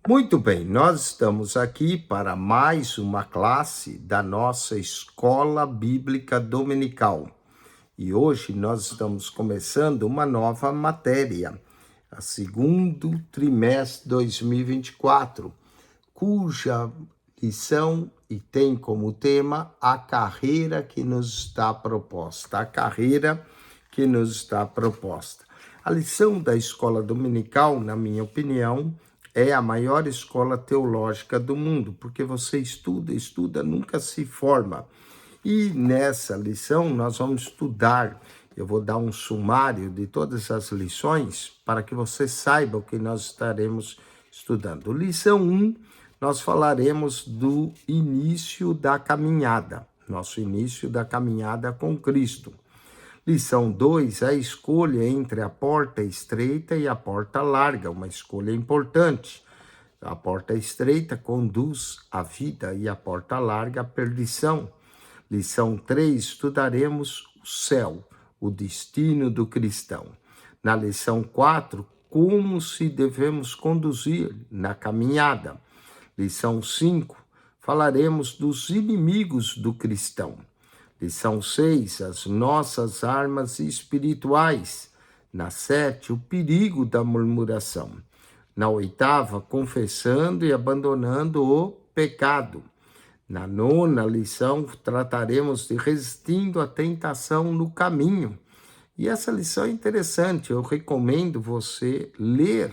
Muito bem, nós estamos aqui para mais uma classe da nossa Escola Bíblica Dominical. E hoje nós estamos começando uma nova matéria, a segundo trimestre 2024, cuja lição e tem como tema a carreira que nos está proposta. A carreira que nos está proposta. A lição da Escola Dominical, na minha opinião, é a maior escola teológica do mundo, porque você estuda, nunca se forma. E nessa lição nós vamos estudar, eu vou dar um sumário de todas as lições para que você saiba o que nós estaremos estudando. Lição 1, nós falaremos do início da caminhada, nosso início da caminhada com Cristo. Lição 2, a escolha entre a porta estreita e a porta larga, uma escolha importante. A porta estreita conduz à vida e a porta larga à perdição. Lição 3, estudaremos o céu, o destino do cristão. Na lição 4, como se devemos conduzir na caminhada. Lição 5, falaremos dos inimigos do cristão. Lição 6, as nossas armas espirituais. Na 7, o perigo da murmuração. Na 8ª, confessando e abandonando o pecado. Na 9ª lição, trataremos de resistindo à tentação no caminho. E essa lição é interessante, eu recomendo você ler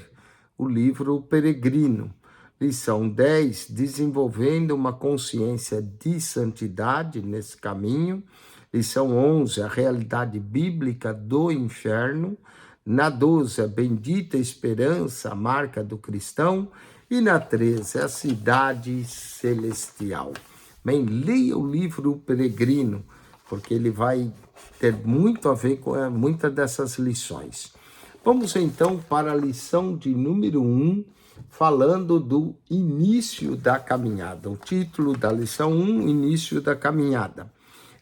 o livro O Peregrino. Lição 10, desenvolvendo uma consciência de santidade nesse caminho. Lição 11, a realidade bíblica do inferno. Na 12, a bendita esperança, a marca do cristão. E na 13, a cidade celestial. Bem, leia o livro O Peregrino, porque ele vai ter muito a ver com muitas dessas lições. Vamos então para a lição de número 1, falando do início da caminhada. O título da lição 1, início da caminhada.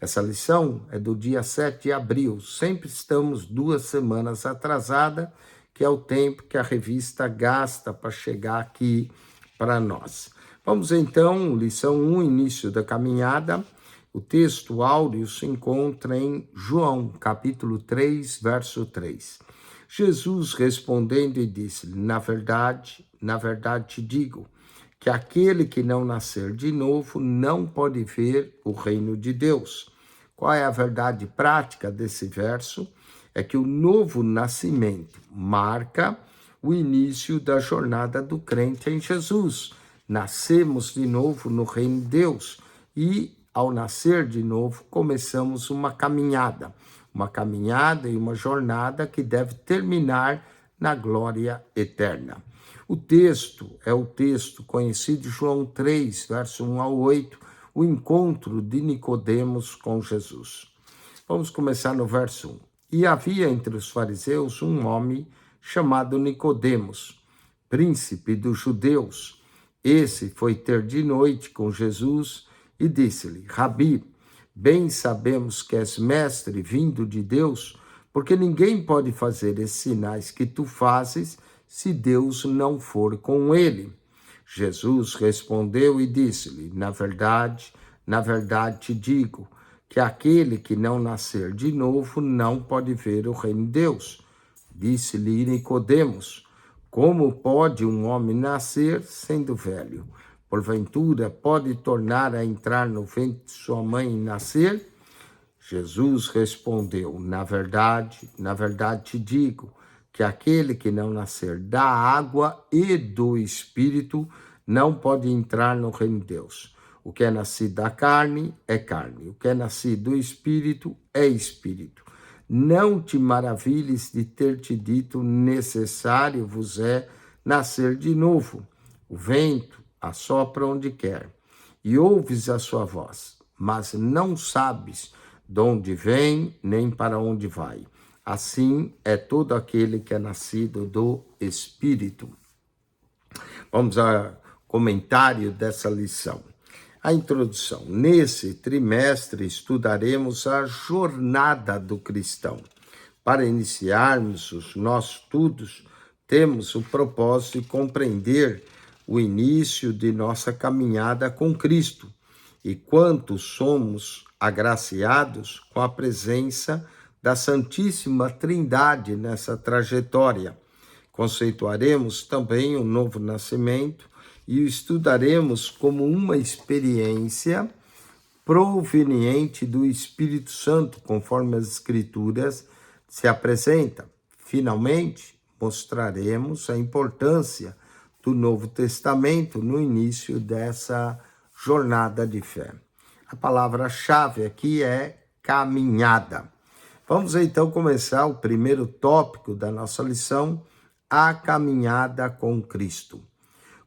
Essa lição é do dia 7 de abril. Sempre estamos 2 semanas atrasada, que é o tempo que a revista gasta para chegar aqui para nós. Vamos então, lição 1, início da caminhada. O texto áureo se encontra em João, capítulo 3, verso 3. Jesus respondendo e disse-lhe, na verdade te digo, que aquele que não nascer de novo não pode ver o reino de Deus. Qual é a verdade prática desse verso? É que o novo nascimento marca o início da jornada do crente em Jesus. Nascemos de novo no reino de Deus e, ao nascer de novo, começamos uma caminhada e uma jornada que deve terminar na glória eterna. O texto é o texto conhecido de João 3, verso 1 ao 8, o encontro de Nicodemos com Jesus. Vamos começar no verso 1. E havia entre os fariseus um homem chamado Nicodemos, príncipe dos judeus. Esse foi ter de noite com Jesus e disse-lhe, Rabi, bem sabemos que és mestre vindo de Deus, porque ninguém pode fazer esses sinais que tu fazes se Deus não for com ele. Jesus respondeu e disse-lhe, na verdade te digo, que aquele que não nascer de novo não pode ver o reino de Deus. Disse-lhe Nicodemos, como pode um homem nascer sendo velho? Porventura pode tornar a entrar no ventre de sua mãe e nascer? Jesus respondeu, na verdade te digo, que aquele que não nascer da água e do Espírito não pode entrar no reino de Deus. O que é nascido da carne é carne, o que é nascido do Espírito é Espírito. Não te maravilhes de ter te dito, necessário vos é nascer de novo. O vento assopra onde quer, e ouves a sua voz, mas não sabes de onde vem, nem para onde vai. Assim é todo aquele que é nascido do Espírito. Vamos ao comentário dessa lição. A introdução. Nesse trimestre estudaremos a jornada do cristão. Para iniciarmos os nossos estudos, temos o propósito de compreender o início de nossa caminhada com Cristo e quanto somos agraciados com a presença da Santíssima Trindade nessa trajetória. Conceituaremos também o novo nascimento e o estudaremos como uma experiência proveniente do Espírito Santo, conforme as Escrituras se apresentam. Finalmente, mostraremos a importância do Novo Testamento no início dessa jornada de fé. A palavra-chave aqui é caminhada. Vamos então começar o primeiro tópico da nossa lição, a caminhada com Cristo.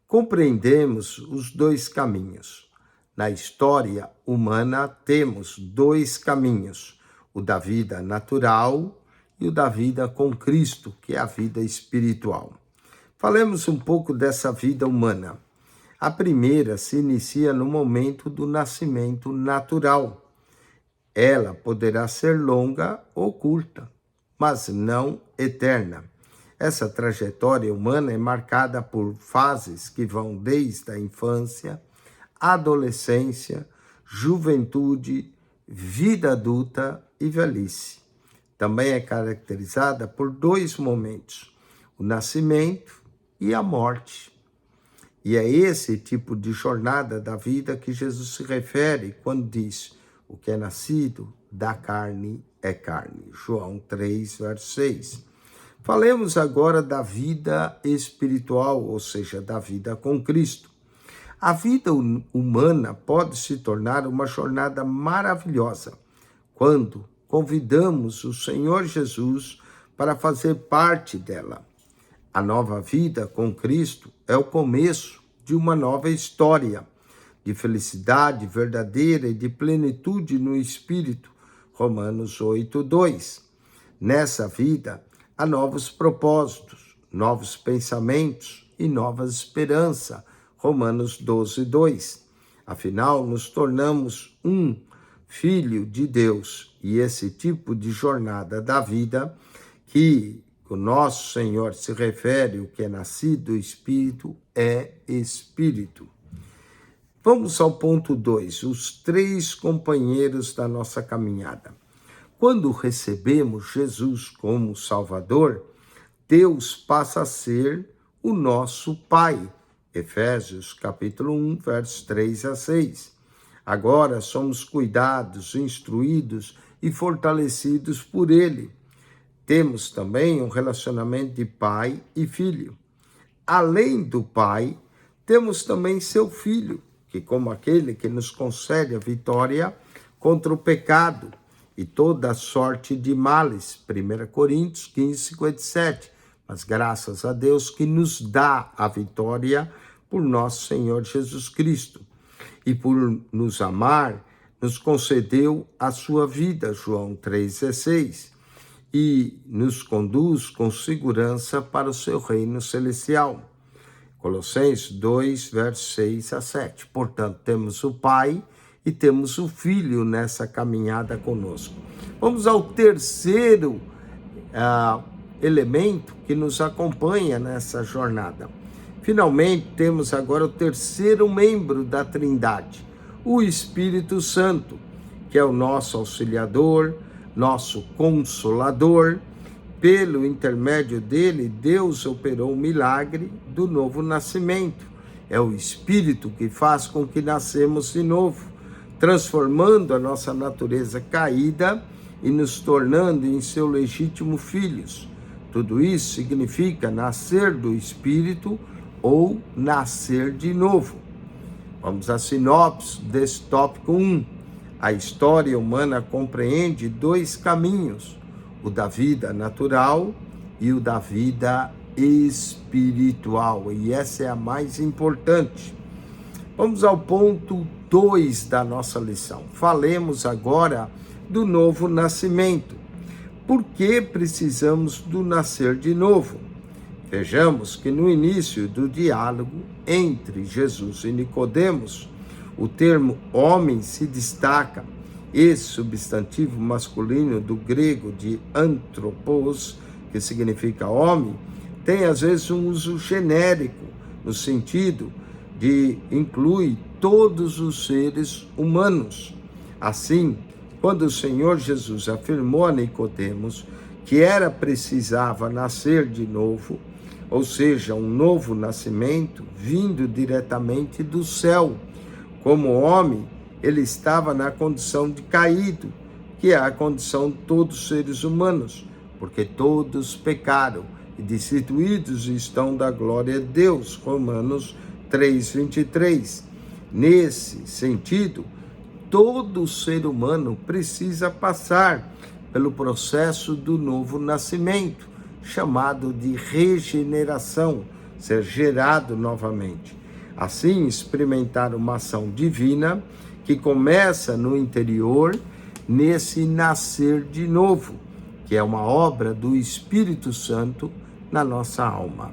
Compreendemos os dois caminhos. Na história humana temos dois caminhos, o da vida natural e o da vida com Cristo, que é a vida espiritual. Falemos um pouco dessa vida humana. A primeira se inicia no momento do nascimento natural. Ela poderá ser longa ou curta, mas não eterna. Essa trajetória humana é marcada por fases que vão desde a infância, adolescência, juventude, vida adulta e velhice. Também é caracterizada por dois momentos, o nascimento e a morte. E é esse tipo de jornada da vida que Jesus se refere quando diz: o que é nascido da carne é carne. João 3, verso 6. Falemos agora da vida espiritual, ou seja, da vida com Cristo. A vida humana pode se tornar uma jornada maravilhosa quando convidamos o Senhor Jesus para fazer parte dela. A nova vida com Cristo é o começo de uma nova história de felicidade verdadeira e de plenitude no Espírito. Romanos 8, 2. Nessa vida, há novos propósitos, novos pensamentos e nova esperança. Romanos 12, 2. Afinal, nos tornamos um filho de Deus e esse tipo de jornada da vida que o nosso Senhor se refere, o que é nascido do Espírito é Espírito. Vamos ao ponto 2, os três companheiros da nossa caminhada. Quando recebemos Jesus como Salvador, Deus passa a ser o nosso Pai. Efésios capítulo 1, versos 3 a 6. Agora somos cuidados, instruídos e fortalecidos por Ele. Temos também um relacionamento de pai e filho. Além do Pai, temos também seu Filho, que como aquele que nos concede a vitória contra o pecado e toda sorte de males. 1 Coríntios 15, 57. Mas graças a Deus que nos dá a vitória por nosso Senhor Jesus Cristo. E por nos amar, nos concedeu a sua vida, João 3,16. E nos conduz com segurança para o seu reino celestial. Colossenses 2, versos 6 a 7. Portanto, temos o Pai e temos o Filho nessa caminhada conosco. Vamos ao terceiro elemento que nos acompanha nessa jornada. Finalmente, temos agora o terceiro membro da Trindade, o Espírito Santo, que é o nosso auxiliador, nosso consolador. Pelo intermédio dele, Deus operou o milagre do novo nascimento. É o Espírito que faz com que nascemos de novo, transformando a nossa natureza caída e nos tornando em seu legítimo filhos. Tudo isso significa nascer do Espírito ou nascer de novo. Vamos à sinopse desse tópico 1. A história humana compreende dois caminhos, o da vida natural e o da vida espiritual. E essa é a mais importante. Vamos ao ponto 2 da nossa lição. Falemos agora do novo nascimento. Por que precisamos do nascer de novo? Vejamos que no início do diálogo entre Jesus e Nicodemos, o termo homem se destaca. Esse substantivo masculino do grego de anthropos, que significa homem, tem às vezes um uso genérico, no sentido inclui todos os seres humanos. Assim, quando o Senhor Jesus afirmou a Nicodemos que precisava nascer de novo, ou seja, um novo nascimento vindo diretamente do céu. Como homem, ele estava na condição de caído, que é a condição de todos os seres humanos, porque todos pecaram e destituídos estão da glória de Deus. Romanos 3:23. Nesse sentido, todo ser humano precisa passar pelo processo do novo nascimento, chamado de regeneração, ser gerado novamente. Assim, experimentar uma ação divina que começa no interior, nesse nascer de novo, que é uma obra do Espírito Santo na nossa alma.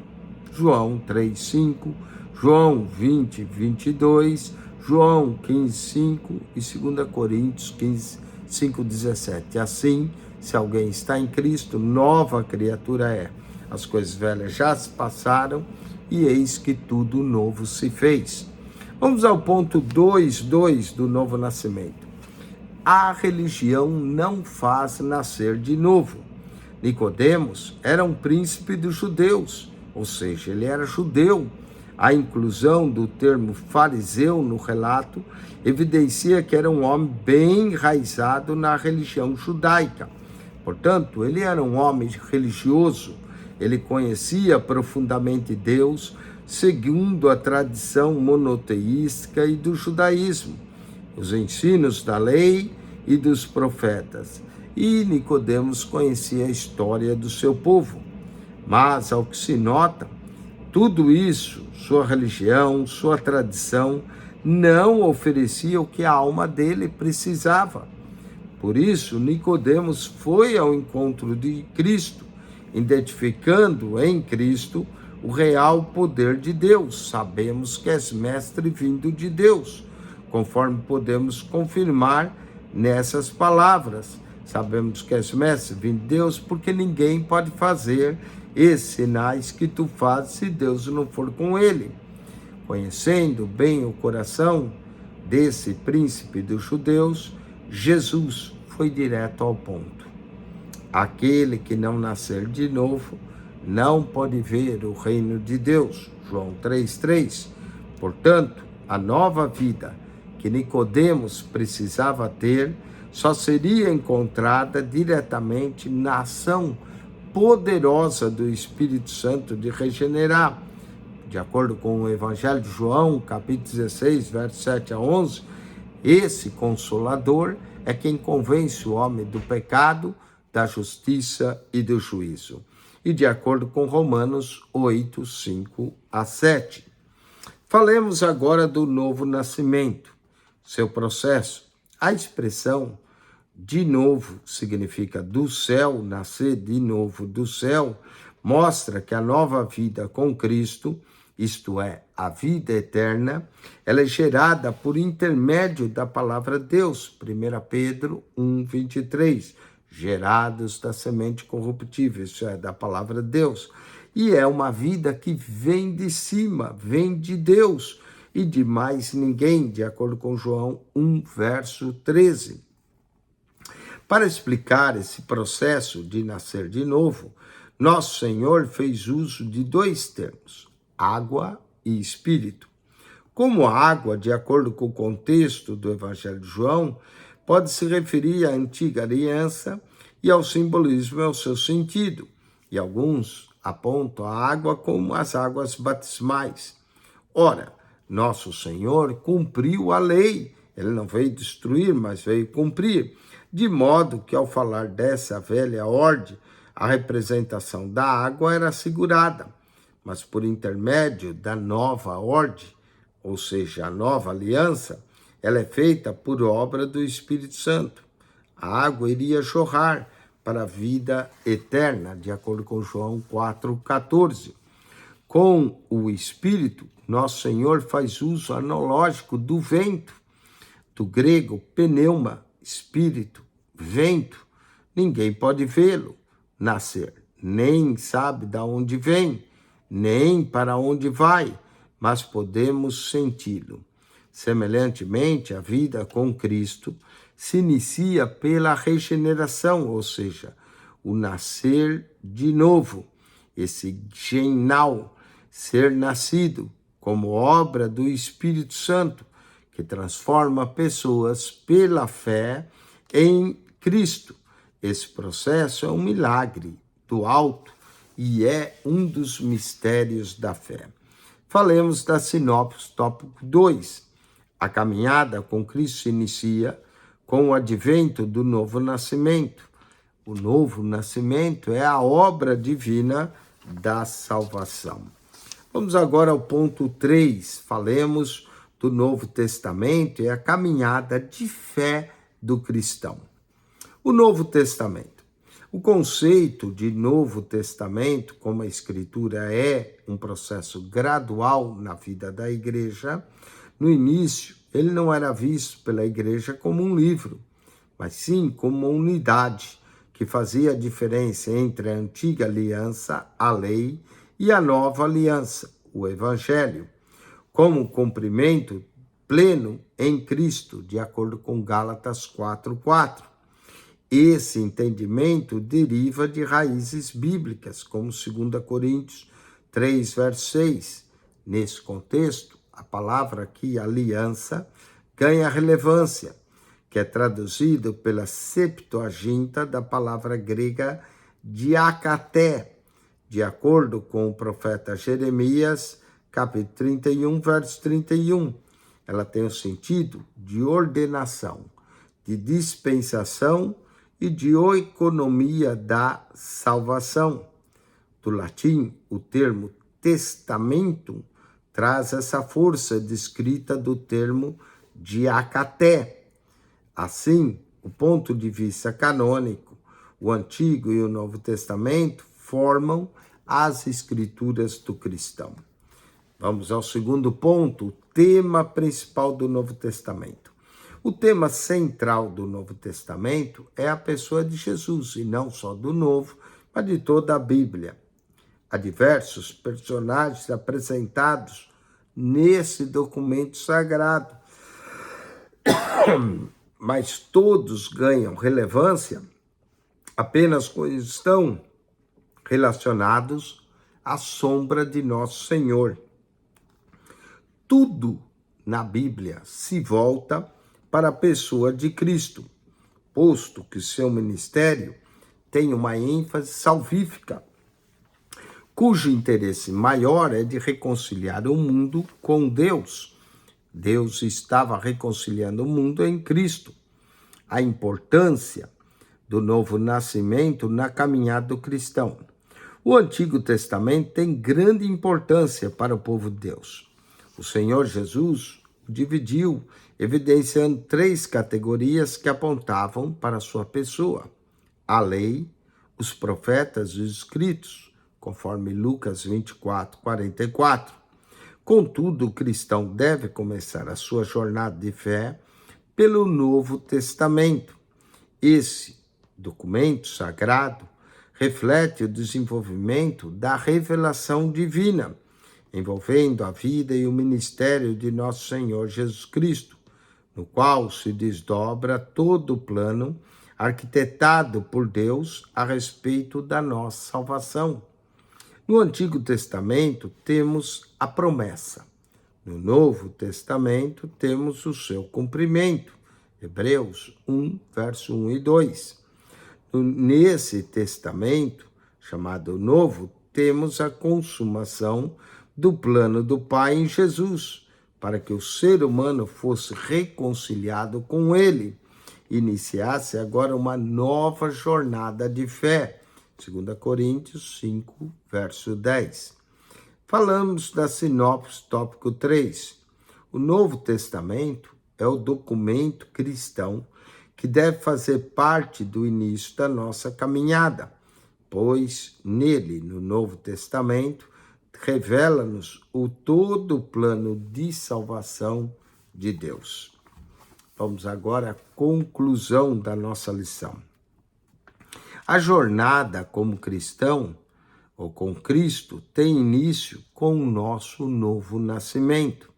João 3:5, João 20:22, João 15:5 e 2 Coríntios 5:17. Assim, se alguém está em Cristo, nova criatura é. As coisas velhas já se passaram e eis que tudo novo se fez. Vamos ao ponto 2.2 do novo nascimento. A religião não faz nascer de novo. Nicodemos era um príncipe dos judeus, ou seja, ele era judeu. A inclusão do termo fariseu no relato evidencia que era um homem bem enraizado na religião judaica. Portanto, ele era um homem religioso, ele conhecia profundamente Deus, segundo a tradição monoteística e do judaísmo, os ensinos da lei e dos profetas. E Nicodemos conhecia a história do seu povo. Mas, ao que se nota, tudo isso, sua religião, sua tradição, não oferecia o que a alma dele precisava. Por isso, Nicodemos foi ao encontro de Cristo, identificando em Cristo o real poder de Deus. Sabemos que és mestre vindo de Deus, conforme podemos confirmar nessas palavras. Sabemos que és mestre vindo de Deus, porque ninguém pode fazer esses sinais que tu fazes se Deus não for com ele. Conhecendo bem o coração desse príncipe dos judeus, Jesus foi direto ao ponto. Aquele que não nascer de novo não pode ver o reino de Deus. João 3:3. Portanto, a nova vida que Nicodemos precisava ter só seria encontrada diretamente na ação poderosa do Espírito Santo de regenerar. De acordo com o Evangelho de João, capítulo 16, versos 7 a 11, esse Consolador é quem convence o homem do pecado, da justiça e do juízo. E de acordo com Romanos 8, 5 a 7. Falemos agora do novo nascimento, seu processo. A expressão de novo significa do céu, nascer de novo do céu, mostra que a nova vida com Cristo, isto é, a vida eterna, ela é gerada por intermédio da palavra de Deus. 1 Pedro 1:23, gerados da semente corruptível, isso é, da palavra de Deus. E é uma vida que vem de cima, vem de Deus e de mais ninguém, de acordo com João 1, verso 13. Para explicar esse processo de nascer de novo, nosso Senhor fez uso de dois termos, água e espírito. Como a água, de acordo com o contexto do Evangelho de João, pode se referir à antiga aliança e ao simbolismo ao seu sentido. E alguns apontam a água como as águas batismais. Ora, nosso Senhor cumpriu a lei. Ele não veio destruir, mas veio cumprir. De modo que, ao falar dessa velha ordem, a representação da água era assegurada. Mas por intermédio da nova ordem, ou seja, a nova aliança, ela é feita por obra do Espírito Santo. A água iria jorrar para a vida eterna, de acordo com João 4,14. Com o Espírito, nosso Senhor faz uso analógico do vento, do grego pneuma, espírito, vento. Ninguém pode vê-lo nascer, nem sabe de onde vem, nem para onde vai. mas podemos senti-lo. Semelhantemente, a vida com Cristo se inicia pela regeneração, ou seja, o nascer de novo, esse geinal, ser nascido, como obra do Espírito Santo, que transforma pessoas pela fé em Cristo. Esse processo é um milagre do alto e é um dos mistérios da fé. Falemos da sinopse, tópico 2. A caminhada com Cristo se inicia com o advento do novo nascimento. O novo nascimento é a obra divina da salvação. Vamos agora ao ponto 3. Falemos do Novo Testamento e a caminhada de fé do cristão. O Novo Testamento. O conceito de Novo Testamento, como a Escritura é um processo gradual na vida da igreja, no início ele não era visto pela igreja como um livro, mas sim como uma unidade que fazia a diferença entre a antiga aliança, a lei, e a nova aliança, o Evangelho, como cumprimento pleno em Cristo, de acordo com Gálatas 4:4. Esse entendimento deriva de raízes bíblicas, como 2 Coríntios 3, verso 6. Nesse contexto, a palavra aqui, aliança, ganha relevância, que é traduzido pela Septuaginta da palavra grega diakaté, de acordo com o profeta Jeremias, capítulo 31, verso 31. Ela tem o sentido de ordenação, de dispensação e de economia da salvação. Do latim, o termo testamento traz essa força descrita do termo diakaté. Assim, o ponto de vista canônico, o Antigo e o Novo Testamento formam as escrituras do cristão. Vamos ao segundo ponto, o tema principal do Novo Testamento. O tema central do Novo Testamento é a pessoa de Jesus, e não só do Novo, mas de toda a Bíblia. Há diversos personagens apresentados nesse documento sagrado, mas todos ganham relevância apenas quando estão relacionados à sombra de nosso Senhor. Tudo na Bíblia se volta para a pessoa de Cristo, posto que seu ministério tem uma ênfase salvífica, cujo interesse maior é de reconciliar o mundo com Deus. Deus estava reconciliando o mundo em Cristo. A importância do novo nascimento na caminhada do cristão. O Antigo Testamento tem grande importância para o povo de Deus. O Senhor Jesus o dividiu, evidenciando 3 categorias que apontavam para a sua pessoa: a lei, os profetas e os escritos, conforme Lucas 24, 44. Contudo, o cristão deve começar a sua jornada de fé pelo Novo Testamento. Esse documento sagrado reflete o desenvolvimento da revelação divina, envolvendo a vida e o ministério de nosso Senhor Jesus Cristo, no qual se desdobra todo o plano arquitetado por Deus a respeito da nossa salvação. No Antigo Testamento temos a promessa. No Novo Testamento temos o seu cumprimento. Hebreus 1, verso 1 e 2. Nesse testamento, chamado Novo, temos a consumação do plano do Pai em Jesus, para que o ser humano fosse reconciliado com Ele. Iniciasse agora uma nova jornada de fé. 2 Coríntios 5, verso 10. Falamos da sinopse, tópico 3. O Novo Testamento é o documento cristão que deve fazer parte do início da nossa caminhada, pois nele, no Novo Testamento, revela-nos o todo o plano de salvação de Deus. Vamos agora à conclusão da nossa lição. A jornada como cristão ou com Cristo, tem início com o nosso novo nascimento.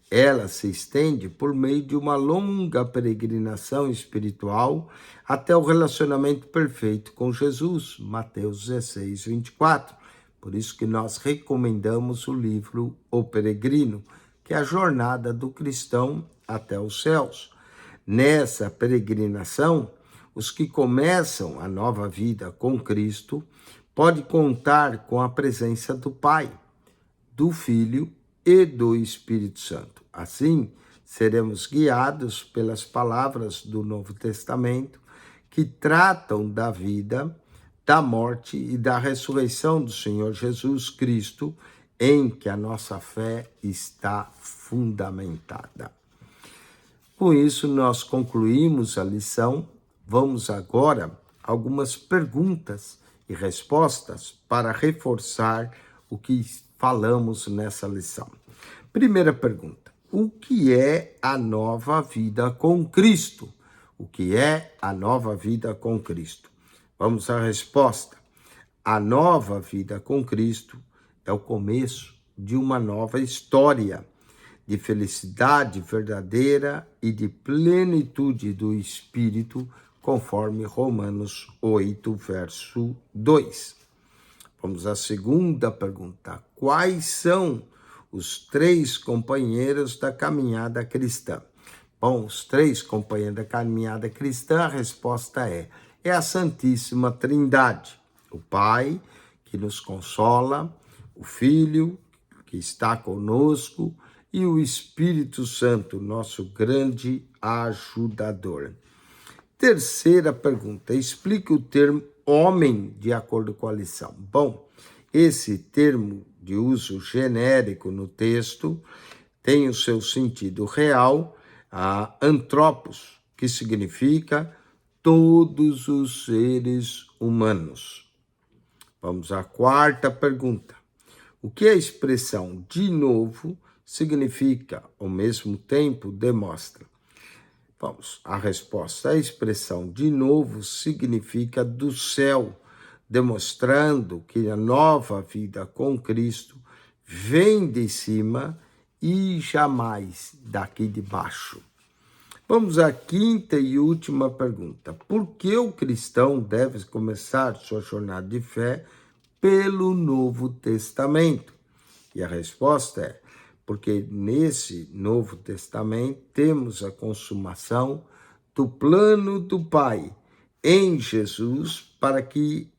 Ela se estende por meio de uma longa peregrinação espiritual até o relacionamento perfeito com Jesus, Mateus 16, 24. Por isso que nós recomendamos o livro O Peregrino, que é a jornada do cristão até os céus. Nessa peregrinação, os que começam a nova vida com Cristo podem contar com a presença do Pai, do Filho e do Espírito Santo. Assim, seremos guiados pelas palavras do Novo Testamento que tratam da vida, da morte e da ressurreição do Senhor Jesus Cristo, em que a nossa fé está fundamentada. Com isso, nós concluímos a lição. Vamos agora a algumas perguntas e respostas para reforçar o que falamos nessa lição. Primeira pergunta: o que é a nova vida com Cristo? O que é a nova vida com Cristo? Vamos à resposta. A nova vida com Cristo é o começo de uma nova história de felicidade verdadeira e de plenitude do Espírito, conforme Romanos 8, verso 2. Vamos à segunda pergunta. Quais são os 3 companheiros da caminhada cristã? Bom, os 3 companheiros da caminhada cristã, a resposta é a Santíssima Trindade. O Pai, que nos consola, o Filho, que está conosco, e o Espírito Santo, nosso grande ajudador. Terceira pergunta, explique o termo homem de acordo com a lição. Bom, esse termo de uso genérico no texto tem o seu sentido real, antropos, que significa todos os seres humanos. Vamos à quarta pergunta. O que a expressão de novo significa, ao mesmo tempo demonstra? Vamos, a resposta. A expressão de novo significa do céu, demonstrando que a nova vida com Cristo vem de cima e jamais daqui de baixo. Vamos à quinta e última pergunta. Por que o cristão deve começar sua jornada de fé pelo Novo Testamento? E a resposta é: porque nesse Novo Testamento temos a consumação do plano do Pai em Jesus para que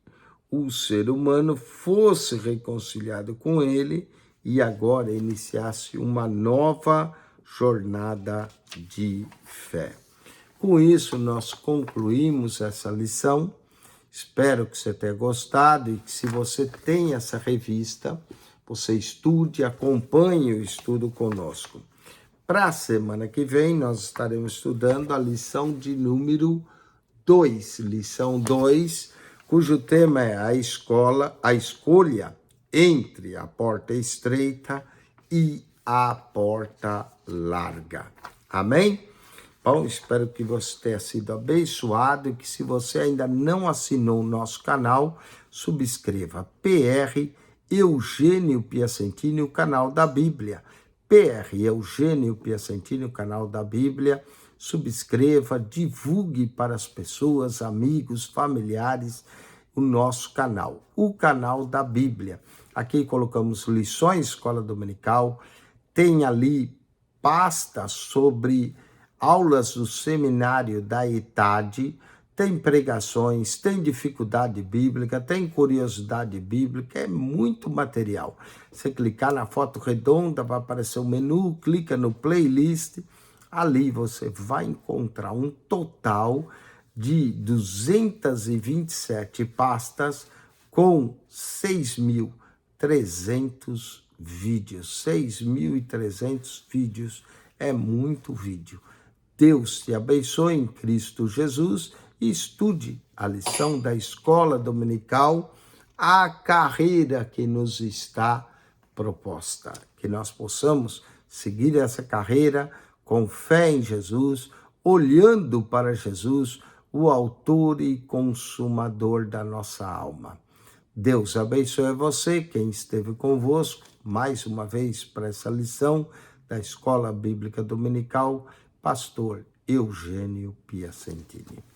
o ser humano fosse reconciliado com ele e agora iniciasse uma nova jornada de fé. Com isso, nós concluímos essa lição. Espero que você tenha gostado e que, se você tem essa revista, você estude, acompanhe o estudo conosco. Para a semana que vem, nós estaremos estudando a lição de número 2, lição 2, cujo tema é a escolha entre a porta estreita e a porta larga. Amém? Bom, espero que você tenha sido abençoado e que, se você ainda não assinou o nosso canal, subscreva PR Eugênio Piacentini, o canal da Bíblia. PR Eugênio Piacentini, o canal da Bíblia. Subscreva, divulgue para as pessoas, amigos, familiares, o nosso canal, o canal da Bíblia. Aqui colocamos lições, escola dominical, tem ali pasta sobre aulas do seminário da ETAD, tem pregações, tem dificuldade bíblica, tem curiosidade bíblica, é muito material. Você clicar na foto redonda, vai aparecer o menu, clica no playlist, ali você vai encontrar um total de 227 pastas com 6.300 vídeos. 6.300 vídeos, é muito vídeo. Deus te abençoe em Cristo Jesus e estude a lição da escola dominical, a carreira que nos está proposta. Que nós possamos seguir essa carreira com fé em Jesus, olhando para Jesus, o autor e consumador da nossa alma. Deus abençoe você, quem esteve convosco, mais uma vez para essa lição da Escola Bíblica Dominical, pastor Eugênio Piacentini.